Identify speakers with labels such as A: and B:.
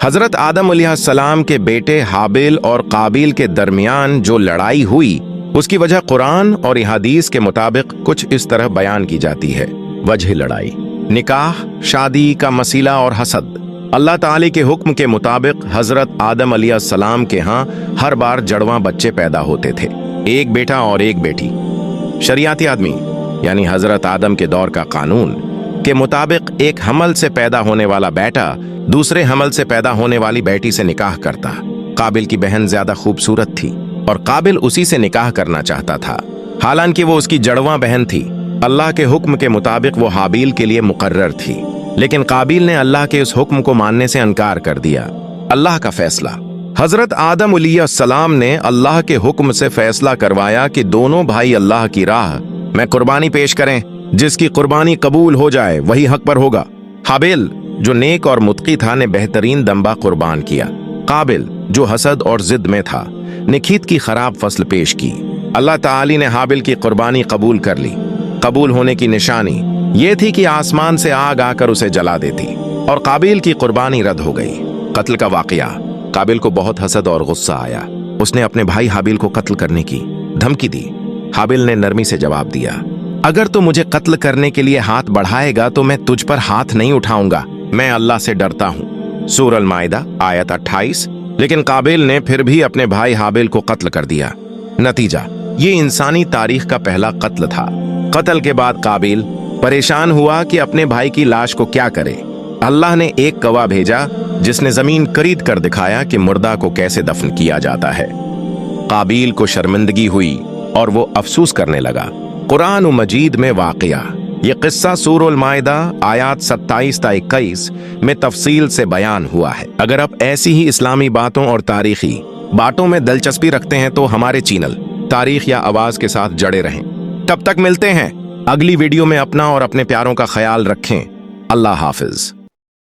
A: हजरत आदम अलैहिस्सलाम के बेटे हाबिल और काबिल के दरमियान जो लड़ाई हुई उसकी वजह कुरान और हदीस के मुताबिक कुछ इस तरह बयान की जाती है। वजह लड़ाई, निकाह, शादी का मसीला और हसद। अल्लाह ताला के हुक्म के मुताबिक हजरत आदम अलैहिस्सलाम के यहाँ हर बार जड़वां बच्चे पैदा होते थे, एक बेटा और एक बेटी। शरीयती आदमी यानी हजरत आदम के दौर का कानून के मुताबिक एक हमल से पैदा होने वाला बेटा दूसरे हमल से पैदा होने वाली बेटी से निकाह करता। काबिल की बहन ज्यादा खूबसूरत थी और काबिल उसी से निकाह करना चाहता था, हालांकि वो उसकी जड़वां बहन थी। अल्लाह के हुक्म के मुताबिक वो हाबिल के लिए मुकर्रर थी, लेकिन काबिल ने अल्लाह के इस हुक्म को मानने से इनकार कर दिया। अल्लाह का फैसला, हजरत आदम अलैहिस्सलाम ने अल्लाह के हुक्म से फैसला करवाया कि दोनों भाई अल्लाह की राह में कुर्बानी पेश करें। जिसकी कुर्बानी कबूल हो जाए वही हक पर होगा। हाबिल जो नेक और मुत्की था ने बेहतरीन दंबा कुर्बान किया। काबिल जो हसद और जिद में था ने खेत की खराब फसल पेश की। अल्लाह ताला ने हाबिल की कुर्बानी कबूल कर ली। कबूल होने की निशानी ये थी कि आसमान से आग आकर उसे जला देती और काबिल की कुर्बानी रद्द हो गई। कत्ल का वाकया, काबिल को बहुत हसद और गुस्सा आया। उसने अपने भाई हाबिल को कत्ल करने की धमकी दी। हाबिल ने नरमी से जवाब दिया, अगर तू मुझे कत्ल करने के लिए हाथ बढ़ाएगा तो मैं तुझ पर हाथ नहीं उठाऊंगा, मैं अल्लाह से डरता हूँ। सूरह अल-माइदा आयत 28। लेकिन काबिल ने फिर भी अपने भाई हाबिल को कत्ल कर दिया। नतीजा, ये इंसानी तारीख का पहला कत्ल था। कत्ल के बाद काबिल परेशान हुआ कि अपने भाई की लाश को क्या करे। अल्लाह ने एक गवाह भेजा जिसने जमीन खरीद कर दिखाया कि मुर्दा को कैसे दफन किया जाता है। काबिल को शर्मिंदगी हुई और वो अफसोस करने लगा। कुरान मजीद में वाकया ये किस्सा सूरह अल-माइदा आयत 27 से 21 में तफसील से बयान हुआ है। अगर आप ऐसी ही इस्लामी बातों और तारीखी बातों में दिलचस्पी रखते हैं तो हमारे चैनल तारीख या आवाज के साथ जड़े रहें। तब तक मिलते हैं अगली वीडियो में। अपना और अपने प्यारों का ख्याल रखें। अल्लाह हाफिज।